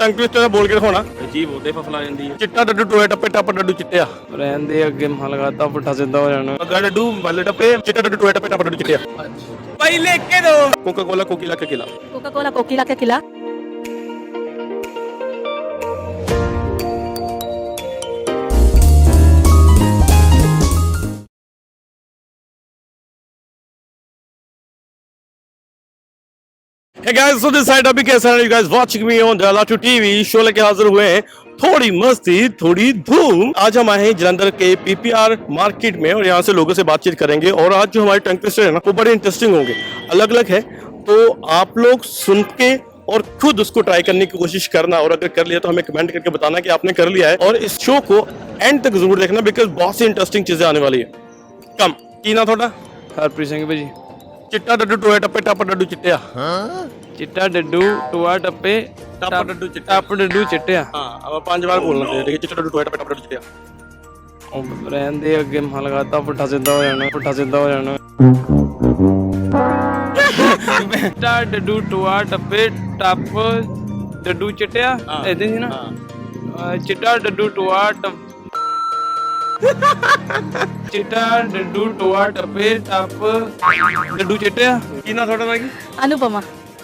ਟੰਗ ਟਵਿਸਟਰ ਦਾ ਬੋਲ ਕੇ ਦਿਖਾਉਣਾ। ਅਜੀਬ ਉਹਦੇ ਫਫਲਾ ਜਾਂਦੀ ਹੈ। ਚਿੱਟਾ ਡੱਡੂ ਟੋਏ ਟੱਪੇ ਟੱਪ ਡੱਡੂ ਚਿੱਟਿਆ। ਰਹਿਣ ਦੇ ਅੱਗੇ ਮਹਾਂ ਲਗਾਤਾ ਪੁੱਠਾ ਸਿੱਧਾ ਹੋ ਜਾਣਾ। ਬੱਗਾ ਡੱਡੂ ਬੱਲੇ ਟੱਪੇ ਚਿੱਟਾ ਡੱਡੂ ਟੋਏ ਟੱਪੇ ਟੱਪ ਡੱਡੂ ਚਿੱਟਿਆ। ਭਾਈ ਲਿਖ ਕੇ ਦੋ। ਕੋਕਾ ਕੋਲਾ ਕੋਕੀਲਾ ਕੇ ਕਿਲਾ। कोका कोला कोकिला के खिला। Hey guys, so this side अभी कैसा है? You guys watching me on Dala2 TV show लेके हाजिर हुए हैं। थोड़ी मस्ती थोड़ी धूम। आज हम आए हैं जलंधर के PPR मार्केट में और यहाँ से लोगों से बातचीत करेंगे। और आज जो हमारे टंग ट्विस्टर है ना वो बड़े इंटरेस्टिंग होंगे, अलग अलग है। तो आप लोग सुन के और खुद उसको ट्राई करने की कोशिश करना, और अगर कर लिया तो हमें कमेंट करके बताना कि आपने कर लिया है। और इस शो को एंड तक जरूर देखना बिकॉज बहुत सी इंटरेस्टिंग चीजें आने वाली है। कम की ना थोड़ा ਹਰਪ੍ਰੀਤ ਸਿੰਘ ਭਾਜੀ। चिट्टा डड्डू टोए टप्पे टप डड्डू चिट्टिया। ਚਿੱਟਾ ਡੱਡੂ ਟੋਆ ਟੱਪੇ टप डड्डू चिट्टा। ਟੱਪ ਡੱਡੂ ਚਿੱਟਿਆ। हाँ अब 5 बार बोलना चाहिए। देखिए चिट्टा डड्डू टोए टप्पे टप डड्डू चिट्टिया। ਉਹ ਰਹਿਣ ਦੇ ਅੱਗੇ ਮਹਾਂ ਲਗਾਤਾ ਪੁੱਠਾ ਸਿੱਧਾ ਹੋ ਜਾਣਾ। ਪੁੱਠਾ ਸਿੱਧਾ ਹੋ ਜਾਣਾ। ਚਿੱਟਾ ਡੱਡੂ ਟੋਆ ਟੱਪੇ ਟੱਪ ਡੱਡੂ ਚਿੱਟਿਆ ਇਦਾਂ ਸੀ ਨਾ। ਚਿੱਟਾ ਡੱਡੂ ਟੋਆ ਟੱਪ ਚਿੱਟਾ ਡੱਡੂ ਟੋਆ ਟੱਪੇ ਟੱਪ ਡੱਡੂ ਚਿੱਟਿਆ। की ना थोड़ा ना की अनुपमा।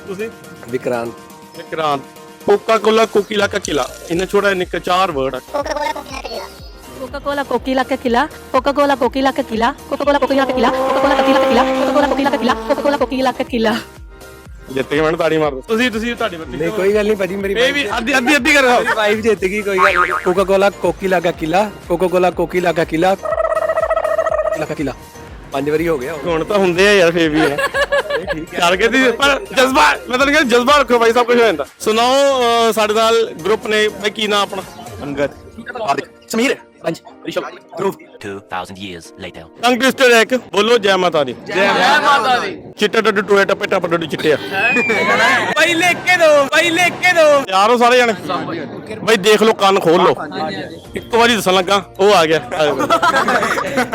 ਤੁਸੀਂ विक्रांत विक्रांत। कोका कोला कोकिला का किला। इन्हें छोड़ा है निक 4 वर्ड। कोका कोला कोकिला के खिला। कोका कोला कोकिला के खिला। कोका कोला कोकिला के खिला। कोका कोला कोकिला के खिला। कोका कोला कोकिला के खिला। कोका कोला कोकिला के खिला। ਜਿੱਤ ਕੇ ਮੈਨੂੰ ਤਾੜੀ ਮਾਰ ਦੋ। ਤੁਸੀਂ ਤੁਹਾਡੀ ਬੱਤੀ। नहीं कोई गल नहीं भाजी मेरी ਇਹ ਵੀ ਅੱਧੀ ਅੱਧੀ ਅੱਧੀ ਕਰ मेरी वाइफ जीतेगी कोई गल नहीं। कोका कोला कोकिला का किला कोका कोला कोकिला का किला किला का किला 5 वारी हो गया। ਹੁਣ ਤਾਂ ਹੁੰਦੇ ਆ ਯਾਰ ਫੇਰ ਵੀ ਹੈ ਕਰਕੇ ਦੀ ਪਰ ਜਜ਼ਬਾ ਮੈਂ ਤਾਂ ਕਹਿੰਦਾ ਜਜ਼ਬਾ ਰੱਖੋ ਭਾਈ ਸਭ ਕੁਝ ਹੋ ਜਾਂਦਾ। ਸੁਣਾਓ ਸਾਡੇ ਨਾਲ ਗਰੁੱਪ ਨੇ ਬਈ ਕੀ ਨਾਮ ਆਪਣਾ? अंगद हार्दिक समीर पंच ऋषभ ध्रुव 2,000 years later. ਟੰਗ ਟਵਿਸਟਰ ਹੈ ਇੱਕ। ਬੋਲੋ ਜੈ ਮਾਤਾ ਦੀ। ਜੈ ਮਾਤਾ ਦੀ। ਚਿੱਟਾ ਡੱਡੂ ਟੋਏ ਟੱਪੇ ਟੱਪ ਡੱਡੂ ਚਿੱਟਿਆ। ਭਾਈ ਲਿਖ ਕੇ ਦੋ। ਭਾਈ ਲਿਖ ਕੇ ਦੋ। ਤਿਆਰ ਹੋ ਸਾਰੇ ਜਣੇ? ਬਈ ਦੇਖ ਲਓ, ਕੰਨ ਖੋਲ ਲਓ। ਇੱਕ ਵਾਰੀ ਦੱਸਣ ਲੱਗਾ ਉਹ ਆ ਗਿਆ।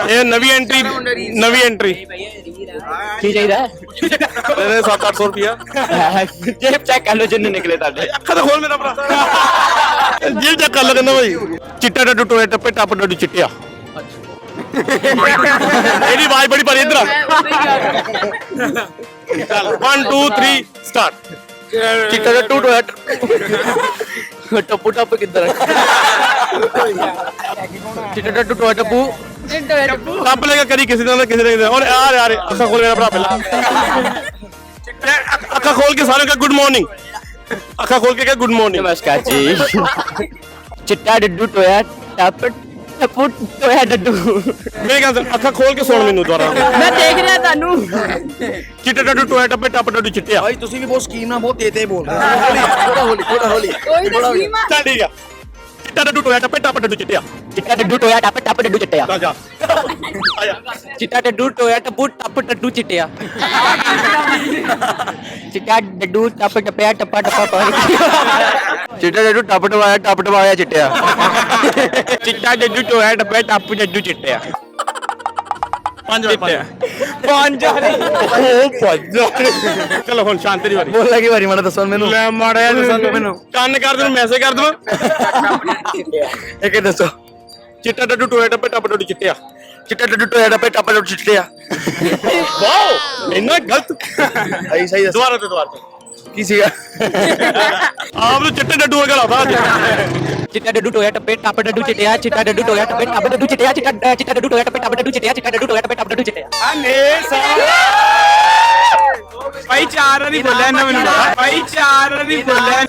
ਇਹ ਨਵੀਂ ਐਂਟਰੀ की चाहिए ਤੇਰੇ 700-800 ਰੁਪਿਆ। जेब चेक कर लो जिन्ने निकले ताडे ਅੱਖਾਂ ਤਾਂ ਖੋਲ ਮੇਰਾ ਭਰਾ। ਜੀ ਚੈੱਕ ਕਰ ਲਓ ਕਹਿੰਦਾ ਭਾਈ। ਚਿੱਟਾ ਡੱਡੂ ਟੋਏ ਟੱਪੇ ਟੱਪ ਡੱਡੂ ਚਿੱਟਿਆ। ਇਹਦੀ ਆਵਾਜ਼ ਬੜੀ ਭਾਰੀ। ਇੱਧਰ ਆ ਚੱਲ 1 2 3 ਸਟਾਰਟ। ਚਿੱਟਾ ਡੱਡੂ ਟੋਏ टप्पू टप किधर ਚਿੱਟਾ ਡੱਡੂ ਟੋਏ ਟੱਪੂ ਟੱਪ ਲੇਗਾ ਕਰੀ ਕਿਸੇ ਦਾ ਕਿਸੇ ਨੇ। ਔਰ ਯਾਰ ਅੱਖਾਂ ਖੋਲ ਮੇਰਾ ਭਰਾ ਪਹਿਲਾਂ। ਅੱਖਾਂ ਖੋਲ ਕੇ ਸਾਰਿਆਂ ਨੂੰ ਗੁੱਡ ਮਾਰਨਿੰਗ। ਅੱਖਾਂ ਖੋਲ ਕੇ ਕਹ ਗੁੱਡ ਮਾਰਨਿੰਗ। नमस्कार जी चिट्टा डड्डू टोया टप टप्पू टोया डड्डू ਮੇਰੇ ਕਹਿੰਦੇ ਅੱਖਾਂ ਖੋਲ ਕੇ ਸੁਣ ਮੈਨੂੰ ਦੁਬਾਰਾ। मैं देख रहा तानू। ਚਿੱਟਾ ਡੱਡੂ ਟੋਏ ਟੱਪੇ ਟੱਪ ਡੱਡੂ ਚਿੱਟਿਆ। भाई तुसी भी बहुत स्कीम ना बहुत देते बोल रहे हो थोड़ा होली कोई तो सीमा। ਚੱਲ ਠੀਕ ਆ। ਚਿੱਟਾ ਡੱਡੂ ਟੋਇਆ ਟੱਪੇ ਟੱਪ ਡੱਡੂ ਚਿੱਟਿਆ। चिट्टा डड्डू टोया टप टप डड्डू चिट्टिया ਆ ਜਾ ਆ ਜਾ। चिट्टा डड्डू टोया टप्पू टप टड्डू चिट्टिया चिट्टा डड्डू टप टपया टप्पा टप्पा चिट्टा डड्डू टप टवाया चिट्टिया ਚਿੱਟਾ ਡੱਡੂ ਟੋਇਆ ਟੱਪੇ ਟੱਪ ਡੱਡੂ ਚਿੱਟਿਆ। 5 ਚਿੱਟਿਆ 5 ਚਲੋ ਹੁਣ ਸ਼ਾਂਤੀ ਦੀ ਵਾਰੀ। बोल लगी बारी माड़ा दसो मेनू ਲੈ ਮਾੜਿਆ ਦੱਸਣ ਮੈਨੂੰ ਕੰਨ ਕਰ ਦੇ ਮੈਸੇਜ ਕਰ ਦਵਾਂ। एक दसो ਚਿੱਟਾ ਡੱਡੂ ਟੋਇਆ ਟੱਪੇ ਟੱਪ ਡੱਡੂ ਚਿੱਟਿਆ। चिट्टा डड्डू टोया टप टप डड्डू चिट्टिया ਵਾਓ ਇੰਨਾ ਗਲਤ। सही सही दसो ਦੁਬਾਰਾ ਤੇ ਦੁਬਾਰਾ ਤੇ। की सीगा ਆਪ ਨੂੰ ਚਿੱਟੇ ਡੱਡੂ ਵਰਗਾ ਲਾਦਾ ਅੱਜ। चिट्टा डड्डू टोया टप टप डड्डू चिट्टिया चिट्टा डड्डू टोया टप टप डड्डू चिट्टिया चिट्टा डड्डू टोया टप टप डड्डू चिट्टिया चिट्टा डड्डू टोया टप टप डड्डू चिट्टिया ਨੇ ਭਾਈ 4 ਵਾਰੀ ਬੋਲਿਆ ਇਹਨਾਂ ਮੈਨੂੰ। ਭਾਈ 4 ਵਾਰੀ ਬੋਲਿਆ।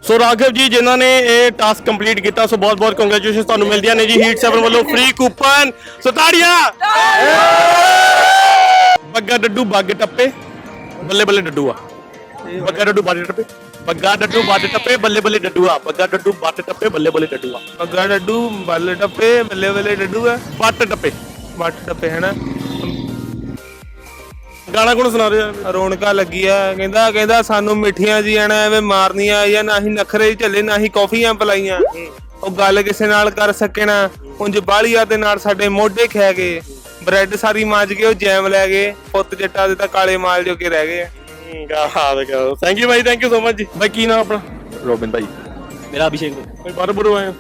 ਸੋ ਰਾਘਵ ਜੀ ਜਿਨ੍ਹਾਂ ਨੇ ਇਹ ਟਾਸਕ ਕੰਪਲੀਟ ਕੀਤਾ, ਸੋ ਬਹੁਤ ਬਹੁਤ ਕੰਗ੍ਰੈਚੁਲੇਸ਼ਨ ਤੁਹਾਨੂੰ ਮਿਲਦੀਆਂ ਨੇ ਜੀ ਹੀਟ 7 ਵੱਲੋਂ ਫ੍ਰੀ ਕੂਪਨ। ਸੋ ਤਾੜੀਆਂ। ਬੱਗਾ ਡੱਡੂ ਬੱਗ ਟੱਪੇ ਬੱਲੇ ਬੱਲੇ ਡੱਡੂ ਆ। ਬੱਗਾ ਡੱਡੂ ਬੱਗ ਟੱਪੇ ਬੱਗਾ ਡੱਡੂ ਬੱਗ ਟੱਪੇ ਬੱਲੇ ਬੱਲੇ ਡੱਡੂ ਆ। ਬੱਗਾ ਡੱਡੂ ਬੱਗ ਟੱਪੇ ਬੱਲੇ ਬੱਲੇ ਡੱਡੂ ਆ। ਬੱਗਾ ਡੱਡੂ ਬੱਲੇ ਟੱਪੇ ਬੱਲੇ ਬੱਲੇ ਡੱਡੂ ਆ। ਬੱਟ ਟੱਪੇ ਵੱਟ ਟੱਪੇ ਹੈ ਨਾ। ਗਾਣਾ ਗੁਣ ਸੁਣਾ ਰਿਹਾ। ਰੌਣਕਾਂ ਲੱਗੀਆਂ ਕਹਿੰਦਾ ਸਾਨੂੰ ਮਿੱਠੀਆਂ ਜੀਆਂ ਨਾ ਐਵੇਂ ਮਾਰਨੀਆਂ ਜਾਂ ਨਾ ਹੀ ਨਖਰੇ ਝੱਲੇ ਨਾ ਹੀ ਕੌਫੀਆਂ ਪਲਾਈਆਂ। ਉਹ ਗੱਲ ਕਿਸੇ ਨਾਲ ਕਰ ਸਕੇ ਨਾ ਉਂਝ ਬਾਲੀਆਂ ਦੇ ਨਾਲ ਸਾਡੇ ਮੋਢੇ ਖੈ ਗਏ। ਬ੍ਰੈਡ ਸਾਰੀ ਮਾਂਜ ਕੇ ਉਹ ਜੈਮ ਲੈ ਗਏ, ਪੁੱਤ ਜੱਟਾ ਦੇ ਤਾਂ ਕਾਲੇ ਮਾਲ ਜੋ ਕੇ ਰਹਿ ਗਏ ਆ। Thank you Bhai, thank you so much ਜੀ। ਭਾਈ ਕੀ ਨਾਮ ਆਪਣਾ? ਰੋਬਿਨ ਭਾਈ। ਮੇਰਾ ਅਭਿਸ਼ੇਕ ਭਾਈ। ਬਾਹਰੋਂ ਬੁਰੋ ਆਏ ਹੋ?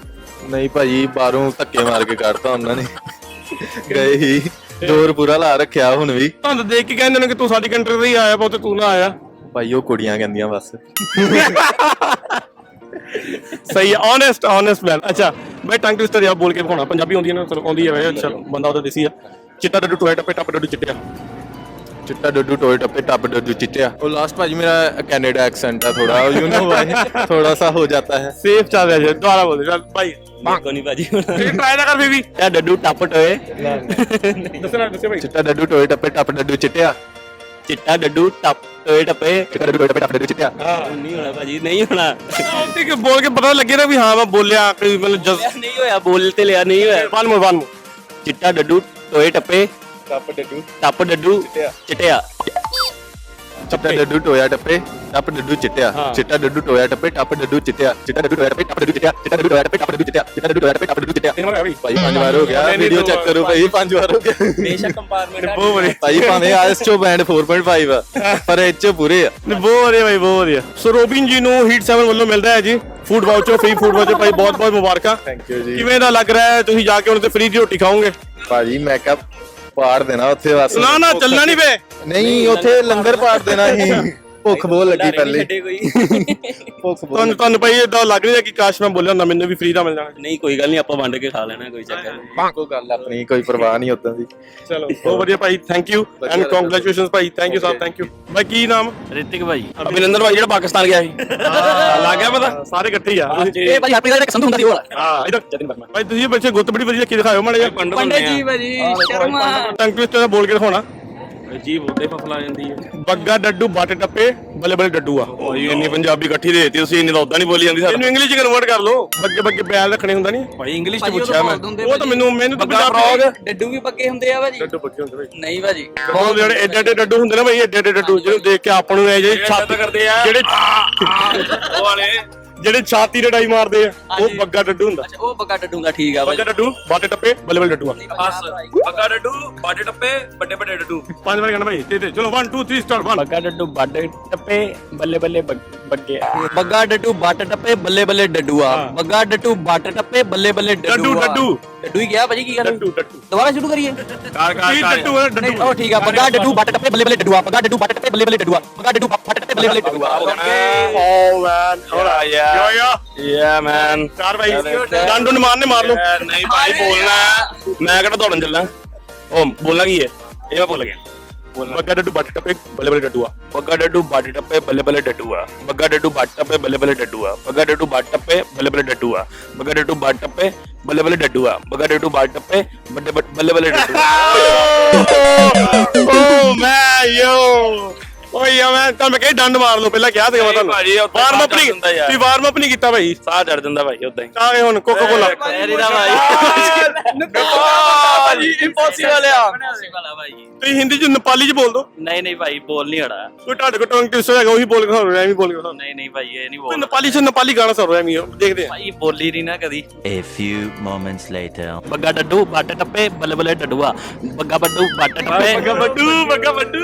ਨਹੀਂ ਭਾਜੀ, ਬਾਹਰੋਂ ਧੱਕੇ ਮਾਰ ਕੇ ਕੱਢਤਾ ਉਹਨਾਂ ਨੇ। ਗਏ ਹੀ ਜ਼ੋਰ ਪੂਰਾ ਲਾ ਰੱਖਿਆ ਹੁਣ ਵੀ। ਤੁਹਾਨੂੰ ਦੇਖ ਕੇ ਕਹਿੰਦੇ ਨੇ ਕਿ ਤੂੰ ਸਾਡੀ ਕੰਟਰੀ ਤੇ ਹੀ ਆਇਆ ਪਾ ਤੇ ਤੂੰ ਨਾ ਆਇਆ। ਭਾਈ ਉਹ ਕੁੜੀਆਂ ਕਹਿੰਦੀਆਂ ਬਸ। ਸਹੀ ਹੈ, ਓਨੈਸਟ ਮੈਨ। ਅੱਛਾ ਮੈਂ ਟੰਗ ਟਵਿਸਟਰ ਯਾ ਬੋਲ ਕੇ ਵਿਖਾਉਣਾ। ਪੰਜਾਬੀ ਆਉਂਦੀ ਹੈ ਨਾ? ਚਲੋ ਆਉਂਦੀ ਹੈ ਵੈਸੇ। ਅੱਛਾ ਬੰਦਾ ਉਹਦਾ ਦੇਸੀ ਆ। ਚਿੱਟਾ ਡੱਡੂ ਟੋਏ ਟੱਪੇ ਟੱਪ ਡੱਡੂ ਚਿੱਟਿਆ। ਚਿੱਟਾ ਡੱਡੂ ਟੋਏ ਟੱਪੇ ਟੱਪ ਡੱਡੂ ਚਿੱਟਿਆ। ਉਹ ਲਾਸਟ ਭਾਜੀ ਮੇਰਾ ਕੈਨੇਡਾ ਐਕਸੈਂਟ ਹੈ ਥੋੜਾ, ਯੂ ਨੋ ਵਾਈ, ਥੋੜਾ ਸਾ ਹੋ ਜਾਤਾ ਹੈ। ਸੇਫ ਚੱਲ ਰਿਹਾ ਜੀ। ਦੁਬਾਰਾ ਬੋਲ ਚੱਲ ਭਾਈ। ਕੋਈ ਨਹੀਂ ਭਾਜੀ, ਟਰਾਈ ਨਾ ਕਰ ਫੇ ਵੀ। ਇਹ ਡੱਡੂ ਟੱਪ ਟੋਏ, ਦੱਸੋ ਭਾਈ। ਚਿੱਟਾ ਡੱਡੂ ਟੋਏ ਟੱਪੇ ਟੱਪ ਡੱਡੂ ਚਿੱਟਿਆ। ਚਿੱਟਾ ਡੱਡੂ ਟੱਪ ਟੋਏ ਟੱਪੇ। ਚਿੱਟਾ ਡੱਡੂ ਟੋਏ ਟੱਪੇ ਟੱਪ ਡੱਡੂ ਚਿੱਟਿਆ। ਨਹੀਂ ਹੋਣਾ ਭਾਜੀ, ਨਹੀਂ ਹੋਣਾ। ਉੱਤੇ ਕਿ ਬੋਲ ਕੇ ਪਤਾ ਲੱਗੇ ਨਾ ਵੀ ਹਾਂ ਮੈਂ ਬੋਲਿਆ ਕੋਈ ਮਤਲਬ ਜਸ। ਨਹੀਂ ਹੋਇਆ, ਬੋਲ ਤੇ ਲਿਆ, ਨਹੀਂ ਹੋਇਆ। One more. ਚਿੱਟਾ ਡੱਡੂ ਟੋਏ ਟੱਪੇ ਟੱਪ ਡੱਡੂ ਟੱਪ ਡੱਡੂ ਚਿੱਟਿਆ। ਚਿੱਟਾ ਡੱਡੂ ਟੋਇਆ ਟੱਪੇ ਟੱਪ ਡੱਡੂ ਚਿੱਟਿਆ। ਚਿੱਟਾ ਡੱਡੂ ਟੋਇਆ ਟੱਪੇ ਟੱਪ ਡੱਡੂ ਚਿੱਟਿਆ। ਚਿੱਟਾ ਡੱਡੂ ਟੋਇਆ ਟੱਪੇ ਟੱਪ ਡੱਡੂ ਚਿੱਟਿਆ। ਚਿੱਟਾ ਡੱਡੂ ਟੋਇਆ ਟੱਪੇ ਟੱਪ ਡੱਡੂ ਚਿੱਟਿਆ। ਚਿੱਟਾ ਡੱਡੂ ਟੋਇਆ ਟੱਪੇ ਟੱਪ ਡੱਡੂ ਚਿੱਟਿਆ। ਭਾਈ 5 ਵਾਰ ਹੋ ਗਿਆ, ਵੀਡੀਓ ਚੈੱਕ ਕਰੋ ਭਾਈ, 5 ਵਾਰ ਹੋ ਗਿਆ। ਬੇਸ਼ੱਕ ਕੰਪਾਰਟਮੈਂਟ ਬਹੁਤ ਵਧੀਆ। ਭਾਈ ਭਾਵੇਂ ਆਇਸ ਚੋਂ ਬੈਂਡ 4.5 ਆ, ਪਰ ਇਹ ਚ ਪੂਰੇ ਆ। ਬਹੁਤ ਵਧੀਆ ਭਾਈ, ਬਹੁਤ ਵਧੀਆ। ਸੋ ਰੋਬਿਨ ਜੀ ਨੂੰ ਹੀਟ 7 ਵੱਲੋਂ ਮਿਲਦਾ ਹੈ ਜੀ food voucher, free food voucher. ਭਾਈ ਬਹੁਤ ਬਹੁਤ ਮੁਬਾਰਕਾਂ। ਥੈਂਕ ਯੂ ਜੀ। ਕਿਵੇਂ ਦਾ ਲੱਗ ਰਿਹਾ ਹੈ? ਤੁਸੀਂ ਜਾ ਕੇ ਉਹਨਾਂ ਤੇ ਫ੍ਰੀ ਦੀ ਰੋਟੀ ਖਾਓਗੇ? ਭਾਜੀ ਮੈਂ ਕਿਹਾ ਪਾੜ ਦੇਣਾ ਉੱਥੇ ਬਸ। ਨਾ ਨਾ ਚੱਲਣਾ ਨਹੀਂ ਵੇ। ਨਹੀਂ ਉੱਥੇ ਲੰਗਰ ਪਾੜ ਦੇਣਾ ਸੀ। ਭੁੱਖ ਬਹੁਤ ਲੱਗੀ ਪਹਿਲੇ। ਭੁੱਖ ਬਹੁਤ ਤੁਹਾਨੂੰ ਭਾਈ ਇਦਾਂ ਲੱਗ ਰਿਹਾ ਕਿ ਕਾਸ਼ ਮੈਂ ਬੋਲਿਆ ਹੁੰਦਾ ਮੈਨੂੰ ਵੀ ਫ੍ਰੀ ਦਾ ਮਿਲ ਜਾਣਾ। ਨਹੀਂ ਕੋਈ ਗੱਲ ਨਹੀਂ, ਆਪਾਂ ਵੰਡ ਕੇ ਖਾ ਲੈਣਾ, ਕੋਈ ਚੱਕਰ ਨਹੀਂ। ਕੋਈ ਗੱਲ ਆਪਣੀ, ਕੋਈ ਪਰਵਾਹ ਨਹੀਂ ਉਦਾਂ ਦੀ। ਚਲੋ ਬਹੁਤ ਵਧੀਆ ਭਾਈ, thank you and congratulations Bhai. Thank you Sahib, thank you ਭਾਈ। ਕੀ ਨਾਮ? ਰਿਤਿਕ ਭਾਈ। ਅਭਿਨੰਦਨ ਭਾਈ ਜਿਹੜਾ ਪਾਕਿਸਤਾਨ ਗਿਆ ਸੀ। ਲੱਗ ਗਿਆ ਪਤਾ, ਸਾਰੇ ਇਕੱਠੇ ਹੀ ਆ। ਇਹ ਭਾਈ ਹਰਪ੍ਰੀਤ ਦਾ ਇੱਕ ਸੰਧੂ ਹੁੰਦਾ ਸੀ ਉਹ ਵਾਲਾ। ਹਾਂ ਇਧਰ ਜਤਿਨ ਵਰਮਾ ਭਾਈ। ਤੁਸੀਂ ਬੱਚੇ ਗੁੱਤ ਬੜੀ ਵਧੀਆ ਕੀ ਦਿਖਾਇਓ ਮਾੜੇ ਜਿਹਾ। ਪੰਡਤ ਜੀ ਭਾਜੀ, ਸ਼ਰਮਾ ਟੰਗ ਟਵਿਸਟਰ ਦਾ ਬੋਲ ਕੇ ਦਿਖਾਉਣਾ। ਜੀ ਬੋਲਦੇ ਫਸਲਾ ਜਾਂਦੀ ਹੈ। ਬੱਗਾ ਡੱਡੂ ਬੱਟ ਟੱਪੇ ਬੱਲੇ ਬੱਲੇ ਡੱਡੂ ਆ। ਓਏ ਇੰਨੀ ਪੰਜਾਬੀ ਇਕੱਠੀ ਦੇਤੀ ਤੁਸੀਂ, ਇੰਨੀ ਤਾਂ ਉਦਾਂ ਨਹੀਂ ਬੋਲੀ ਜਾਂਦੀ। ਇਹਨੂੰ ਇੰਗਲਿਸ਼ ਚ ਕਨਵਰਟ ਕਰ ਲਓ। ਬੱਗੇ ਬੱਗੇ ਬੈਲ ਰੱਖਣੇ ਹੁੰਦਾ ਨਹੀਂ ਭਾਈ ਇੰਗਲਿਸ਼ ਚ ਪੁੱਛਿਆ ਮੈਂ। ਉਹ ਤਾਂ ਮੈਨੂੰ ਤਾਂ ਪੰਜਾਬੀ। ਡੱਡੂ ਵੀ ਪੱਕੇ ਹੁੰਦੇ ਆ ਭਾਜੀ। ਡੱਡੂ ਬੱਗੇ ਹੁੰਦੇ ਭਾਈ। ਨਹੀਂ ਭਾਜੀ, ਉਹ ਜਿਹੜੇ ਏਡੇ ਏਡੇ ਡੱਡੂ ਹੁੰਦੇ ਨੇ ਭਾਈ, ਏਡੇ ਏਡੇ ਡੱਡੂ ਜਿਹਨੂੰ ਦੇਖ ਕੇ ਆਪਾਂ ਨੂੰ ਇਹ ਜਿਹੜੇ ਛਾਤੀ ਕਰਦੇ ਆ, ਜਿਹੜੇ ਉਹ ਵਾਲੇ ਜਿਹੜੇ ਛਾਤੀ ਰੜਾਈ ਮਾਰਦੇ ਆ, ਉਹ ਬੱਗਾ ਡੱਡੂ ਹੁੰਦਾ। ਅੱਛਾ ਉਹ ਪੱਕਾ ਡੱਡੂ ਦਾ, ਠੀਕ ਆ ਭਾਜੀ। ਬੱਗਾ ਡੱਡੂ ਬੱਟ ਟੱਪੇ ਬੱਲੇ ਬੱਲੇ ਡੱਡੂ ਆ। ਬਸ ਪੱਕਾ ਡੱਡੂ ਬਾਡੇ ਟੱਪੇ ਵੱਡੇ ਵੱਡੇ ਡੱਡੂ। 5 ਵਾਰ ਕਹਿਣਾ ਭਾਈ। ਤੇ ਚਲੋ 1 2 3 ਸਟਾਰਟ। 1 ਬੱਗਾ ਡੱਡੂ ਬਾਡੇ ਟੱਪੇ ਬੱਲੇ ਬੱਲੇ ਬੱਗੇ। ਬੱਗਾ ਡੱਡੂ ਬੱਟ ਟੱਪੇ ਬੱਲੇ ਬੱਲੇ ਡੱਡੂ ਆ। ਬੱਗਾ ਡੱਡੂ ਬੱਟ ਟੱਪੇ ਬੱਲੇ ਬੱਲੇ ਡੱਡੂ ਆ। ਡੱਡੂ ਡੱਡੂ ਹੀ ਗਿਆ ਭਾਜੀ, ਕੀ ਗੱਲ? ਡੱਡੂ ਡੱਡੂ ਦੁਬਾਰਾ ਸ਼ੁਰੂ ਕਰੀਏ। ਕੀ ਡੱਡੂ ਹੈ? ਨਹੀਂ ਡੱਡੂ ਉਹ ਠੀਕ ਆ। ਬੱਗਾ ਡੱਡੂ ਬੱਟ ਟੱਪੇ ਬੱਲੇ ਬੱਲੇ ਡੱਡੂ ਆ। ਬੱਗਾ ਡੱਡੂ ਬੱਟ ਟੱਪੇ ਬੱਲੇ ਬੱਲੇ ਡੱਡੂ ਆ। ਬੱਗਾ ਡੱਡੂ ਬੱਟ ਟੱਪੇ ਬੱਲੇ ਬੱਲੇ ਡੱਡੂ ਆ। ਓ ਮੈਨ ਹੋਲਾ ਯਾ ਮੈਨ। ਚਾਰ ਭਾਈ ਡੰਡ ਡੁੰਡ ਮਾਰਨੇ ਮਾਰ ਲਓ। ਨਹੀਂ ਭਾਈ ਬੋਲਣਾ, ਮੈਂ ਕਿਹੜਾ ਦੌੜਨ ਚੱਲਾਂ। ਉਹ ਬੋਲਣਾ ਕੀ ਹੈ? ਇਹ ਮੈਂ ਭੁੱਲ ਗਿਆ। ਬੱਗਾ ਡੱਡੂ ਬੱਟ ਟੱਪੇ ਬੱਲੇ ਬੱਲੇ ਡੱਡੂ ਆ। ਬੱਗਾ ਡੱਡੂ ਬੱਟ ਟੱਪੇ ਬੱਲੇ ਬੱਲੇ ਡੱਡੂ ਆ। ਬੱਗਾ ਡੱਡੂ ਬੱਟ ਟੱਪੇ ਬੱਲੇ ਬੱਲੇ ਡੱਡੂ ਆ। ਬੱਗਾ ਡੱਡੂ ਬੱਟ ਟੱਪੇ ਬੱਲੇ ਬੱਲੇ ਡੱਡੂ ਆ। ਬੱਗਾ ਡੱਡੂ ਬੱਟ ਟੱਪੇ ਬੱਲੇ ਬੱਲੇ ਡੱਡੂ ਆ। ਬੱਗਾ ਡੱਡੂ ਬੱਟ ਟੱਪੇ ਬੱਲੇ ਬੱਲੇ ਡੱਡੂ ਆ। ਓ ਮੈਂ ਯੋ ਓਏ ਯਾ ਮੈਂ ਤਾਂ ਮੈਂ ਕਹੀ ਡੰਡ ਮਾਰ ਲਓ। ਪਹਿਲਾਂ ਕਿਹਾ ਸੀਗਾ ਮੈਂ ਤੁਹਾਨੂੰ। ਵਾਰਮ ਅਪ ਨਹੀਂ ਤੁਸੀਂ ਵਾਰਮ ਅਪ ਨਹੀਂ ਕੀਤਾ ਭਾਈ। ਸਾਹ ਚੜ ਜਾਂਦਾ ਭਾਈ ਉਦਾਂ ਹੀ। ਆਏ ਹੁਣ ਕੋਕਾ ਕੋਲਾ ਐਰੀ ਦਾ ਭਾਈ ਇੰਪੋਸੀਬਲ ਆ। ਇੰਪੋਸੀਬਲ ਆ ਭਾਈ। ਤੁਸੀਂ ਹਿੰਦੀ ਚ ਨੇਪਾਲੀ ਚ ਬੋਲ ਦੋ। ਨਹੀਂ ਨਹੀਂ ਭਾਈ ਬੋਲ ਨਹੀਂ ਹੜਾ। ਕੋਈ ਤੁਹਾਡੇ ਕੋਲ ਟੰਗ ਟਵਿਸਟਰ ਹੈਗਾ ਉਹੀ ਬੋਲ ਕੇ ਸਾਨੂੰ ਐਵੇਂ ਬੋਲ ਕੇ ਸਾਨੂੰ। ਨਹੀਂ ਨਹੀਂ ਭਾਈ ਇਹ ਨਹੀਂ ਕੋਈ ਬੋਲ। ਨੇਪਾਲੀ ਚ ਨੇਪਾਲੀ ਗਾਣਾ ਸੁਣ ਰਿਹਾ ਐਵੇਂ ਦੇਖਦੇ ਆ। ਭਾਈ ਬੋਲੀ ਨਹੀਂ ਨਾ ਕਦੀ। A few moments later. Bagga ਡੱਡੂ ਬੱਟ ਟੱਪੇ ਬੱਲੇ ਬੱਲੇ ਡੱਡੂ ਆ। ਬੱਗਾ ਬੱਡੂ ਬੱਟ ਟੱਪੇ ਬੱਗਾ ਬੱਡੂ।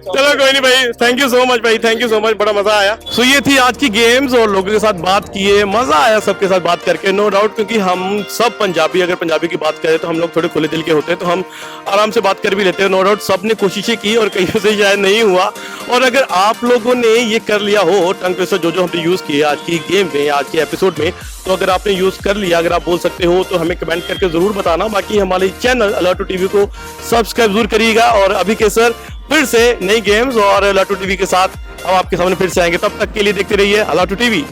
चलो कोई नहीं भाई, थैंक यू सो मच भाई, थैंक यू सो मच, बड़ा मजा आया। सो ये थी आज की गेम्स और लोगों के साथ बात किए, मजा आया सबके साथ बात करके, नो डाउट, क्योंकि हम सब पंजाबी, अगर पंजाबी की बात करें तो हम लोग थोड़े खुले दिल के होते हैं, तो हम आराम से बात कर भी लेते हैं, नो डाउट। सब ने कोशिशें की और कहीं से शायद नहीं हुआ। और अगर आप लोगों ने ये कर लिया हो टंग ट्विस्टर जो हमने यूज किए आज की गेम में, आज के एपिसोड में, तो अगर आपने यूज कर लिया, अगर आप बोल सकते हो तो हमें कमेंट करके जरूर बताना। बाकी हमारे चैनल अलाटू टीवी को सब्सक्राइब जरूर करिएगा। और अभी के सर फिर से नई गेम्स और अलाटू टीवी के साथ हम आपके सामने फिर से आएंगे। तब तक के लिए देखते रहिए अलाटू टीवी।